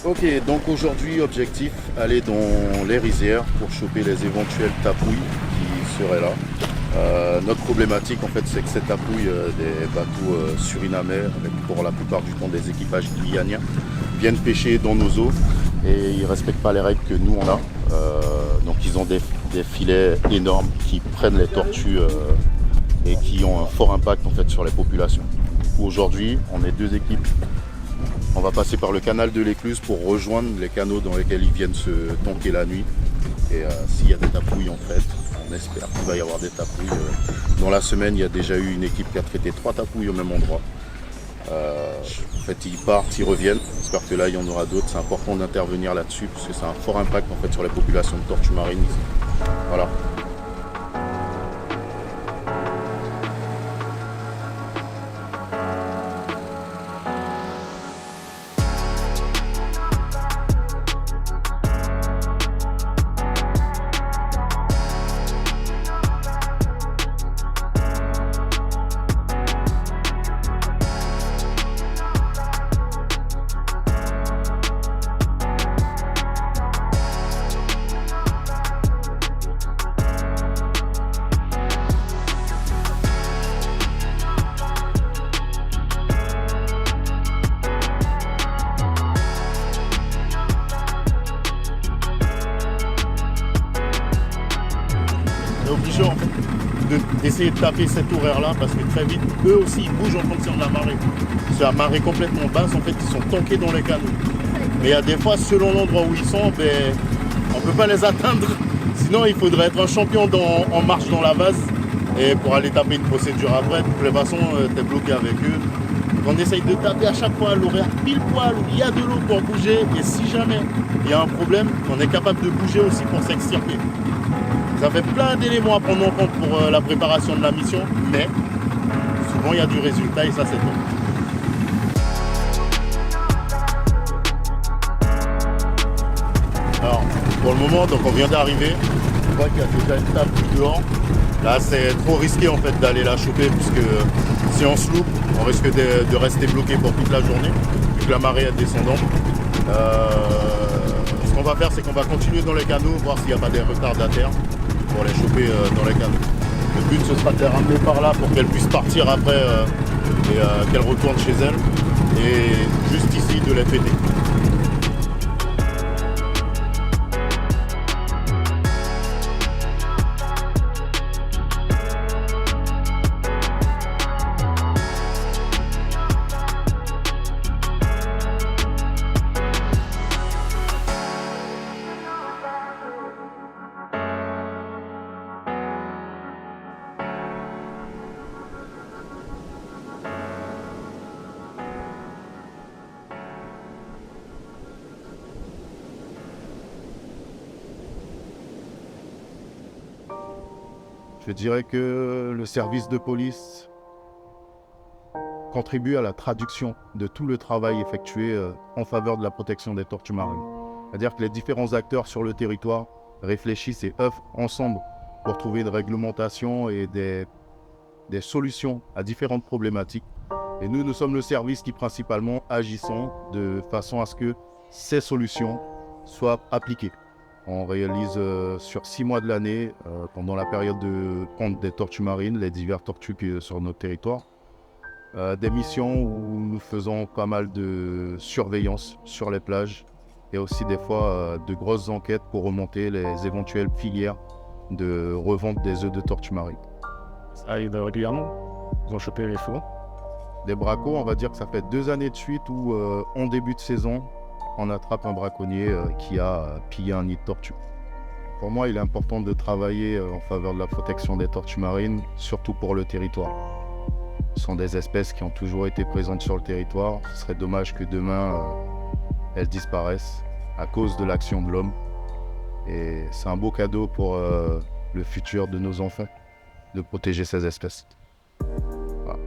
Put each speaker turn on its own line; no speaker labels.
Ok, donc aujourd'hui, objectif, aller dans les rizières pour choper les éventuelles tapouilles qui seraient là. Notre problématique, en fait, c'est que ces tapouilles des bateaux surinamais, avec pour la plupart du temps des équipages guyanais, viennent pêcher dans nos eaux et ils ne respectent pas les règles que nous on a. Donc ils ont des filets énormes qui prennent les tortues et qui ont un fort impact en fait sur les populations. Aujourd'hui, on est deux équipes. On va passer par le canal de l'Écluse pour rejoindre les canaux dans lesquels ils viennent se tanker la nuit. Et s'il y a des tapouilles en fait, on espère qu'il va y avoir des tapouilles. Dans la semaine, il y a déjà eu une équipe qui a traité 3 tapouilles au même endroit. En fait, ils partent, ils reviennent. J'espère que là, il y en aura d'autres. C'est important d'intervenir là-dessus parce que c'est un fort impact en fait sur les populations de tortues marines ici. Voilà. On est obligé en fait d'essayer de taper cet horaire-là parce que très vite, eux aussi, ils bougent en fonction de la marée. C'est la marée complètement basse, en fait, ils sont tankés dans les canaux. Mais il y a des fois, selon l'endroit où ils sont, ben, on ne peut pas les atteindre. Sinon, il faudrait être un champion en marche dans la vase. Et pour aller taper une procédure après, de toutes les façons, tu es bloqué avec eux. Donc on essaye de taper à chaque fois à l'horaire pile poil où il y a de l'eau pour bouger. Et si jamais il y a un problème, on est capable de bouger aussi pour s'extirper. Ça fait plein d'éléments à prendre en compte pour la préparation de la mission, mais souvent il y a du résultat et ça c'est top. Alors, pour le moment, donc on vient d'arriver, on voit qu'il y a déjà une table dehors. Là c'est trop risqué en fait d'aller la choper puisque si on se loupe, on risque de rester bloqué pour toute la journée, vu que la marée est descendante. Ce qu'on va faire, c'est qu'on va continuer dans les canaux, voir s'il n'y a pas des retardataires pour les choper dans les canaux. Le but, ce sera de les ramener par là pour qu'elles puissent partir après et qu'elles retournent chez elles. Et juste ici, de les fêter. Je dirais que le service de police contribue à la traduction de tout le travail effectué en faveur de la protection des tortues marines. C'est-à-dire que les différents acteurs sur le territoire réfléchissent et œuvrent ensemble pour trouver une réglementation et des solutions à différentes problématiques. Et nous sommes le service qui principalement agissons de façon à ce que ces solutions soient appliquées. On réalise sur 6 mois de l'année, pendant la période de ponte des tortues marines, les divers tortues sur notre territoire, des missions où nous faisons pas mal de surveillance sur les plages et aussi des fois de grosses enquêtes pour remonter les éventuelles filières de revente des œufs de tortues marines.
Ça arrive régulièrement. Ils ont chopé les faux.
Des bracos, on va dire que ça fait 2 années de suite où en début de saison, on attrape un braconnier qui a pillé un nid de tortue. Pour moi, il est important de travailler en faveur de la protection des tortues marines, surtout pour le territoire. Ce sont des espèces qui ont toujours été présentes sur le territoire. Ce serait dommage que demain, elles disparaissent à cause de l'action de l'homme. Et c'est un beau cadeau pour le futur de nos enfants, de protéger ces espèces. Voilà.